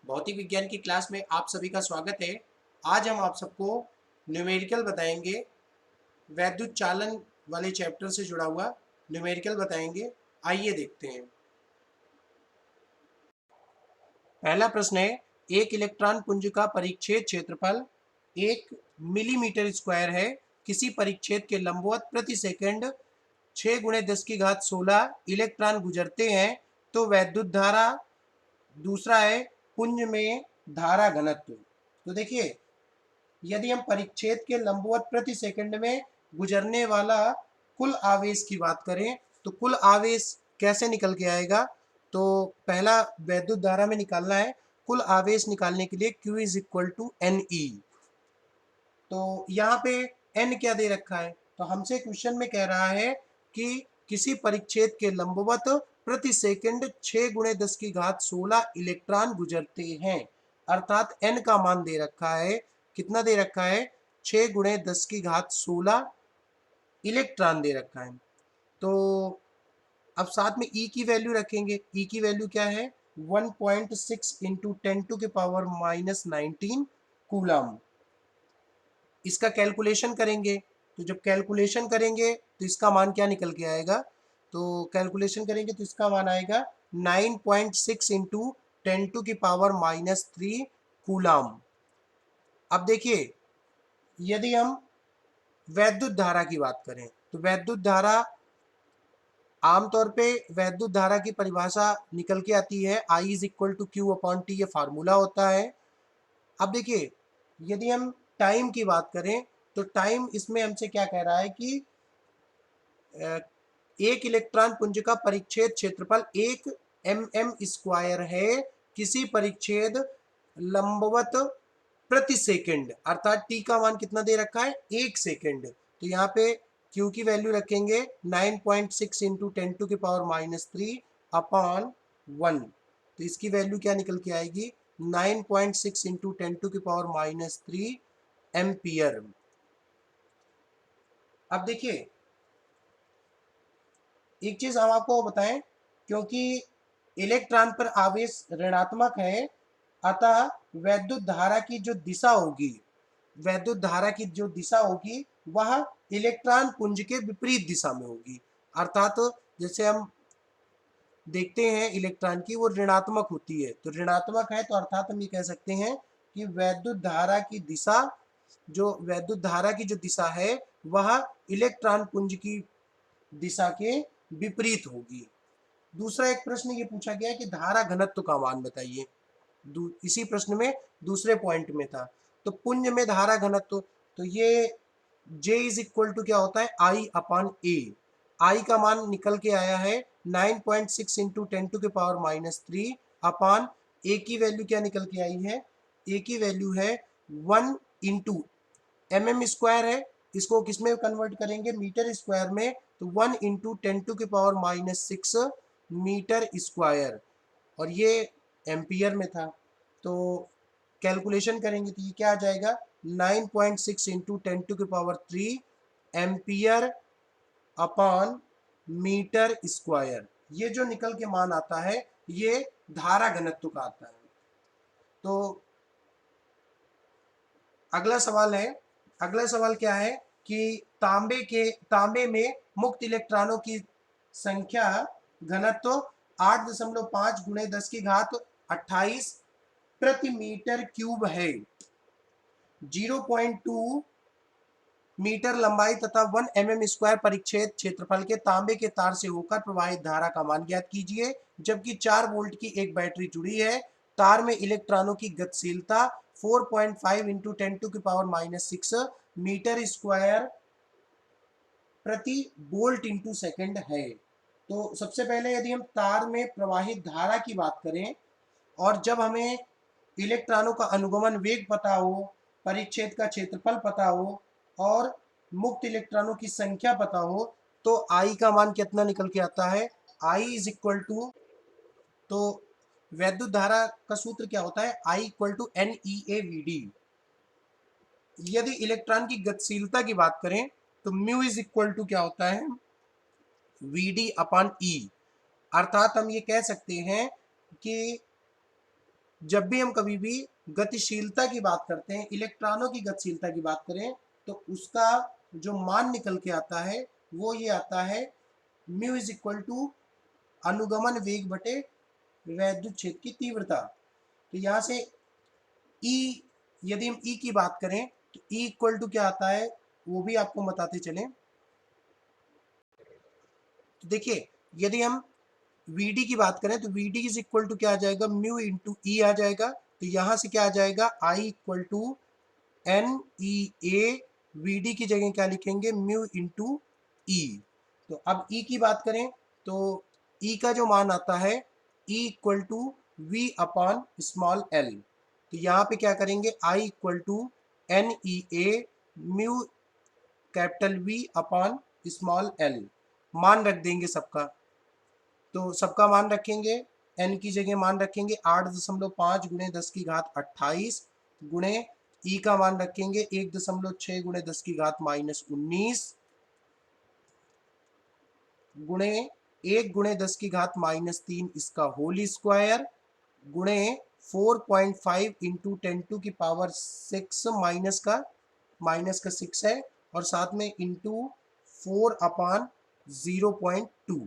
भौतिक विज्ञान की क्लास में आप सभी का स्वागत है। आज हम आप सबको न्यूमेरिकल बताएंगे। वैद्युत चालन वाले चैप्टर से जुड़ा हुआ न्यूमेरिकल बताएंगे। आइए देखते हैं। पहला प्रश्न है, एक इलेक्ट्रॉन पुंज का परिच्छेद क्षेत्रफल 1 मिलीमीटर स्क्वायर है। किसी परिच्छेद के लंबवत प्रति सेकंड 6 × 10⁻16 इलेक्ट्रॉन गुजरते हैं तो वैद्युत धारा। दूसरा है पुंज में धारा घनत्व। तो देखिए, यदि हम परिच्छेद के लंबवत प्रति सेकंड में गुजरने वाला कुल आवेश की बात करें तो कुल आवेश कैसे निकल के आएगा। तो पहला वैद्युत धारा में निकालना है। कुल आवेश निकालने के लिए Q = NE। तो यहाँ पे N क्या दे रखा है, तो हमसे क्वेश्चन में कह रहा है कि किसी परिच्छेद के लंबवत प्रति सेकंड 6 × 10⁻16 इलेक्ट्रॉन गुजरते हैं, अर्थात N का मान दे रखा है। कितना दे रखा है? 6 × 10⁻16 इलेक्ट्रॉन दे रखा है। तो अब साथ में E की वैल्यू रखेंगे। E की वैल्यू क्या है? 1.6 × 10⁻19 कूलम। इसका कैलकुलेशन करेंगे, तो जब कैलकुलेशन करेंगे तो इसका मान क्या निकल के आएगा? तो कैलकुलेशन करेंगे तो इसका मान आएगा 9.6 × 10⁻³ कूलम। अब देखिए, यदि हम वैद्युत धारा की बात करें तो वैद्युत धारा, आमतौर पे वैद्युत धारा की परिभाषा निकल के आती है I = Q/T, ये फार्मूला होता है। अब देखिए, यदि हम टाइम की बात करें तो टाइम इसमें हमसे क्या कह रहा है कि एक इलेक्ट्रॉन पुंज का परिच्छेद क्षेत्रफल 1 mm² है। किसी परिच्छेद लंबवत प्रति सेकंड, अर्थात टी का मान कितना दे रखा है? 1 सेकंड। तो यहाँ पे Q की वैल्यू रखेंगे 9.6 × 10⁻³ तो इसकी वैल्यू क्या निकल के आएगी? 9.6 × 10⁻³ एम्पियर। अब देखिए, एक चीज हम आपको बताएं, क्योंकि इलेक्ट्रॉन पर आवेश ऋणात्मक है, अतः वैद्युत धारा की जो दिशा होगी, वैद्युत धारा की जो दिशा होगी वह इलेक्ट्रॉन पुंज के विपरीत दिशा में होगी। अर्थात जैसे हम देखते हैं इलेक्ट्रॉन की वो ऋणात्मक होती है, तो ऋणात्मक है तो अर्थात हम ये कह सकते हैं कि वैद्युत धारा की दिशा, जो वैद्युत धारा की जो दिशा है वह इलेक्ट्रॉन पुंज की दिशा के विपरीत होगी। दूसरा एक प्रश्न ये पूछा गया है कि धारा घनत्व का मान बताइए। इसी प्रश्न में दूसरे पॉइंट में था। तो पुंज में धारा घनत्व, तो ये J = क्या होता है? I/A। I का मान निकल के आया है 9.6 × 10⁻³ अपान A की वैल्यू क्या निकल के आई है? A की वैल्यू है 1 × mm² है, इसको किस में कन्वर्ट करेंगे? मीटर स्क्वायर में। तो 1 × 10⁻⁶ मीटर स्क्वायर, और ये एम्पियर में था। तो कैलकुलेशन करेंगे तो ये क्या आ जाएगा? 9.6 × 10⁻³ एम्पियर अपान मीटर स्क्वायर। ये जो निकल के मान आता है ये धारा घनत्व का आता है। तो अगला सवाल है, अगला सवाल क्या है कि तांबे में मुक्त इलेक्ट्रॉनों की संख्या घनत्व 8.5 × 10⁻28 प्रति मीटर क्यूब है। 0.2 मीटर लंबाई तथा 1 mm² परिच्छेद क्षेत्रफल के तांबे के तार से होकर प्रवाहित धारा का मान ज्ञात कीजिए। जबकि 4 वोल्ट की एक बैटरी जुड़ी है, तार में इलेक्ट्रॉनों की गतिशीलता 4.5 × 10⁻⁻6 मीटर स्क्वायर प्रति वोल्ट इंटू सेकंड है। तो सबसे पहले यदि हम तार में प्रवाहित धारा की बात करें और जब हमें इलेक्ट्रॉनों का अनुगमन वेग पता हो, परिच्छेद का क्षेत्रफल पता हो और मुक्त इलेक्ट्रॉनों की संख्या पता हो, तो I का मान कितना निकल के आता है? I = तो वैद्युत धारा का सूत्र क्या होता है? I = NeAVD। यदि इलेक्ट्रॉन की गतिशीलता की बात करें तो म्यू = क्या होता है? VD/E। अर्थात हम ये कह सकते हैं कि जब भी हम कभी भी गतिशीलता की बात करते हैं, इलेक्ट्रॉनों की गतिशीलता की बात करें, तो उसका जो मान निकल के आता है वो ये आता है, म्यू इज इक्वल टू अनुगमन वेग बटे वैद्युत क्षेत्र की तीव्रता। तो यहाँ से ई, यदि हम ई की बात करें तो ई इक्वल टू क्या आता है वो भी आपको बताते चलें। तो देखिए, यदि हम Vd की बात करें तो Vd इज इक्वल टू क्या आ जाएगा, म्यू इंटू ई आ जाएगा। तो यहां से क्या आ जाएगा, I equal to n e A, Vd की जगह क्या लिखेंगे, म्यू इंटू ई। तो अब ई की बात करें तो ई का जो मान आता है e equal to V upon small l. तो यहाँ पे क्या करेंगे, I equal to n e A mu capital V upon small l, मान रख देंगे सबका। तो सबका मान रखेंगे, एन की जगह मान रखेंगे 8.5 गुणे 10 की घात 28 गुणे ई का मान रखेंगे 1.6 गुणे 10 की घात -19 गुणे 1 गुणे 10 की घात -3 इसका होल स्क्वायर गुणे 4.5 इंटू 10 की पावर 6 माइनस का 6 है, और साथ में इंटू 4 अपान 0.2।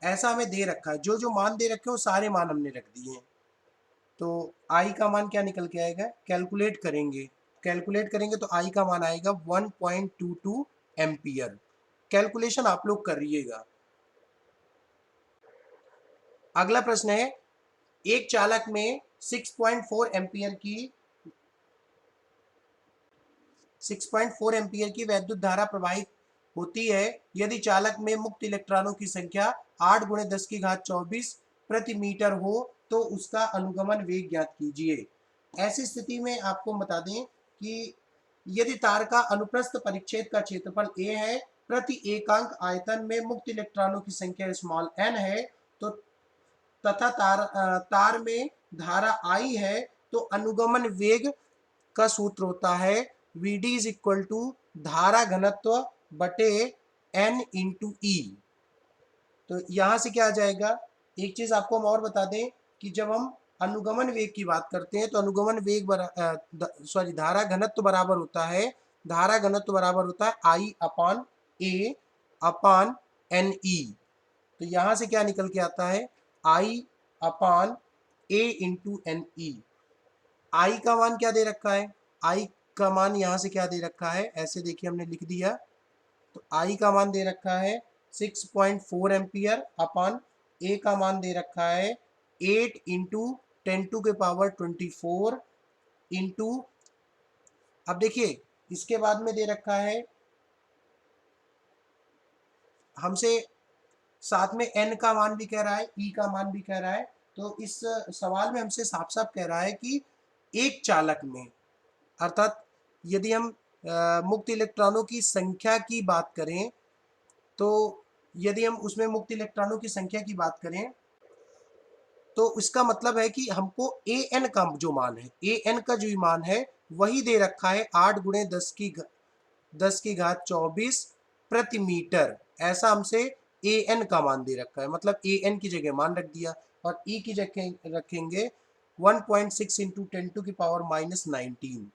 ऐसा हमें दे रखा है, जो जो मान दे रखे हैं वो सारे मान हमने रख दिए हैं। तो आई का मान क्या निकल के आएगा, कैलकुलेट करेंगे तो आई का मान आएगा 1.22 एम्पियर। कैलकुलेशन आप लोग करिएगा। अगला प्रश्न है, एक चालक में 6.4 एम्पियर की 6.4 एम्पियर की वैद्युत धारा प्रवाहित होती है। यदि चालक में मुक्त इलेक्ट्रॉनों की संख्या 8 गुणे 10 की घात 24 प्रति मीटर हो तो उसका अनुगमन वेग ज्ञात कीजिए। ऐसी स्थिति में आपको बता दें कि यदि तार का अनुप्रस्थ परिच्छेद का क्षेत्रफल a है, प्रति एकांक आयतन में मुक्त इलेक्ट्रॉनों की संख्या स्मॉल n है, तो तथा तार में धारा I है, तो अनुगमन वेग का सूत्र होता है Vd इज इक्वल टू धारा घनत्व बटे n इंटू ई। तो यहां से क्या आ जाएगा, एक चीज आपको हम और बता दें कि जब हम अनुगमन वेग की बात करते हैं तो अनुगमन वेग धारा घनत्व बराबर होता है, आई अपान ए अपान एन ई। तो यहां से क्या निकल के आता है, आई अपान ए इंटू एन ई। आई का मान क्या दे रखा है, आई का मान यहाँ से क्या दे रखा है, ऐसे देखिए हमने लिख दिया। तो आई का मान दे रखा है 6.4 एम्पियर अपान ए का मान दे रखा है 8 इंटू 10⁻24 इंटू, अब देखिए इसके बाद में दे रखा है हमसे, साथ में n का मान भी कह रहा है, e का मान भी कह रहा है। तो इस सवाल में हमसे साफ साफ कह रहा है कि एक चालक में, अर्थात यदि हम मुक्त इलेक्ट्रॉनों की संख्या की बात करें, तो यदि हम उसमें मुक्त इलेक्ट्रॉनों की संख्या की बात करें तो इसका मतलब है कि हमको ए एन का जो मान है, ए एन का जो मान है वही दे रखा है 8 गुणे 10 की घात 24 प्रति मीटर। ऐसा हमसे ए एन का मान दे रखा है, मतलब ए एन की जगह मान रख दिया, और ई की जगह रखेंगे 1.6 इंटू 10⁻19।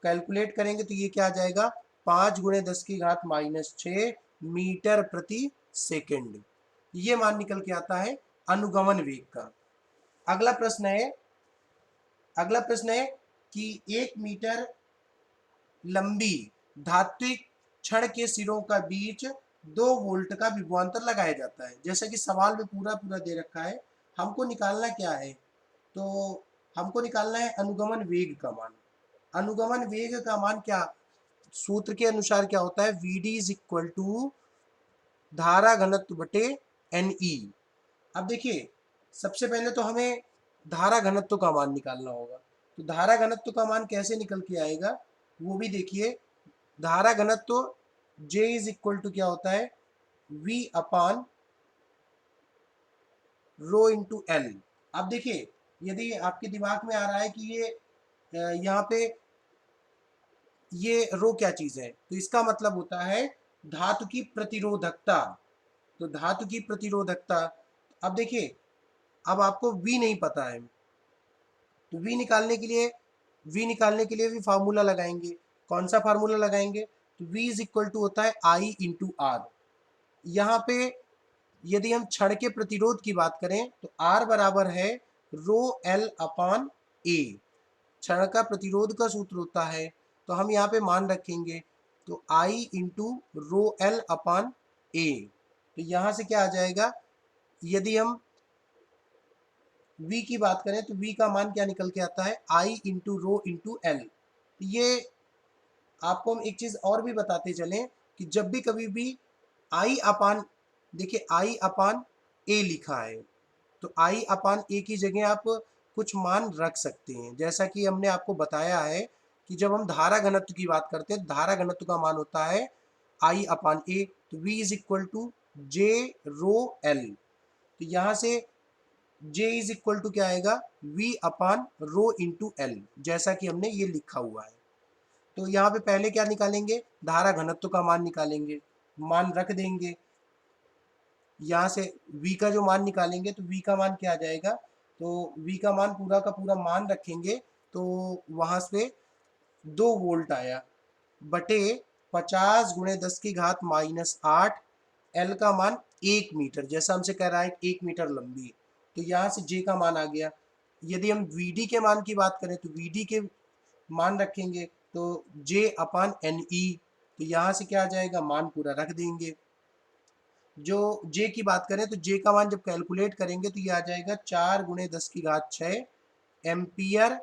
कैलकुलेट करेंगे तो ये क्या आ जाएगा, 5 गुणे 10 की घात -6 मीटर प्रति सेकेंड। ये मान निकल के आता है अनुगमन वेग का। अगला प्रश्न है, कि 1 मीटर लंबी धात्विक छड़ के सिरों का बीच 2 वोल्ट का विभवांतर लगाया जाता है। जैसा कि सवाल में पूरा पूरा दे रखा है, हमको निकालना क्या है, तो हमको निकालना है अनुगमन वेग का मान। अनुगमन वेग का मान क्या, सूत्र के अनुसार क्या होता है, Vd इज इक्वल टू धारा घनत्व बटे एन ई। अब देखिए, सबसे पहले तो हमें धारा घनत्व का मान निकालना होगा। तो धारा घनत्व का मान कैसे निकल के आएगा वो भी देखिए। धारा घनत्व J इज इक्वल टू क्या होता है, V अपान रो इंटू एल। अब देखिए, यदि आपके दिमाग में आ रहा है कि ये यहाँ पे ये रो क्या चीज है, तो इसका मतलब होता है धातु की प्रतिरोधकता। तो धातु की प्रतिरोधकता, अब देखिए अब आपको v नहीं पता है, तो v निकालने के लिए भी फार्मूला लगाएंगे। कौन सा फार्मूला लगाएंगे? तो v इज इक्वल टू होता है I इंटू आर। यहाँ पे यदि हम क्षण के प्रतिरोध की बात करें तो R बराबर है रो एल अपॉन ए। क्षण का प्रतिरोध का सूत्र होता है, तो हम यहाँ पे मान रखेंगे, तो I into row L upon A. तो यहाँ से क्या आ जाएगा, यदि हम v की बात करें तो v का मान क्या निकल के आता है, I into rho into L. ये आपको हम एक चीज और भी बताते चलें कि जब भी कभी भी I अपान, देखिए I अपान ए लिखा है, तो I अपान ए की जगह आप कुछ मान रख सकते हैं। जैसा कि हमने आपको बताया है कि जब हम धारा घनत्व की बात करते हैं, धारा घनत्व का मान होता है I अपान ए, तो V is equal to J rho l. तो यहाँ से J इज इक्वल टू क्या आएगा, V अपान रो इंटू एल, जैसा कि हमने ये लिखा हुआ है। तो यहाँ पे पहले क्या निकालेंगे, धारा घनत्व का मान निकालेंगे, मान रख देंगे। यहाँ से V का जो मान निकालेंगे तो V का मान क्या आ जाएगा, तो V का मान पूरा का पूरा मान रखेंगे, तो वहाँ से 2 वोल्ट आया बटे 50 गुणे 10 की घात माइनस 8। एल का मान 1 मीटर, जैसा हमसे कह रहा है 1 मीटर लंबी, तो यहाँ से J का मान आ गया। यदि हम VD के मान की बात करें तो VD के मान रखेंगे, तो J अपान एन ई, तो यहाँ से क्या आ जाएगा, मान पूरा रख देंगे। जो J की बात करें तो J का मान जब कैलकुलेट करेंगे तो ये आ जाएगा 4 गुणे 10 की घात 6 एम्पियर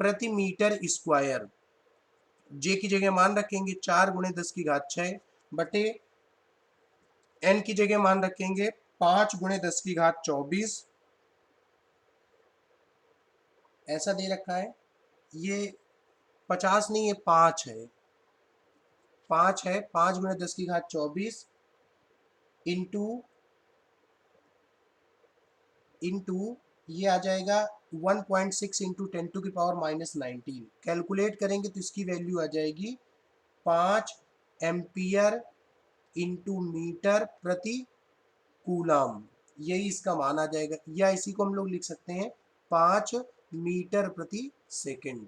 प्रति मीटर स्क्वायर। J की जगह मान रखेंगे 4 गुणे 10 की घात 6 बटे N की जगह मान रखेंगे 5 गुणे 10 की घात 24। ऐसा दे रखा है, ये 50 नहीं, ये 5 है, 5 है, 5 गुणे 10 की घात 24 इंटू ये आ जाएगा 1.6 इंटू 10 टू की पावर माइनस 19। कैलकुलेट करेंगे तो इसकी वैल्यू आ जाएगी 5 एम्पियर इंटू मीटर प्रति कूलम, यही इसका मान आ जाएगा। या इसी को हम लोग लिख सकते हैं 5 मीटर प्रति सेकंड।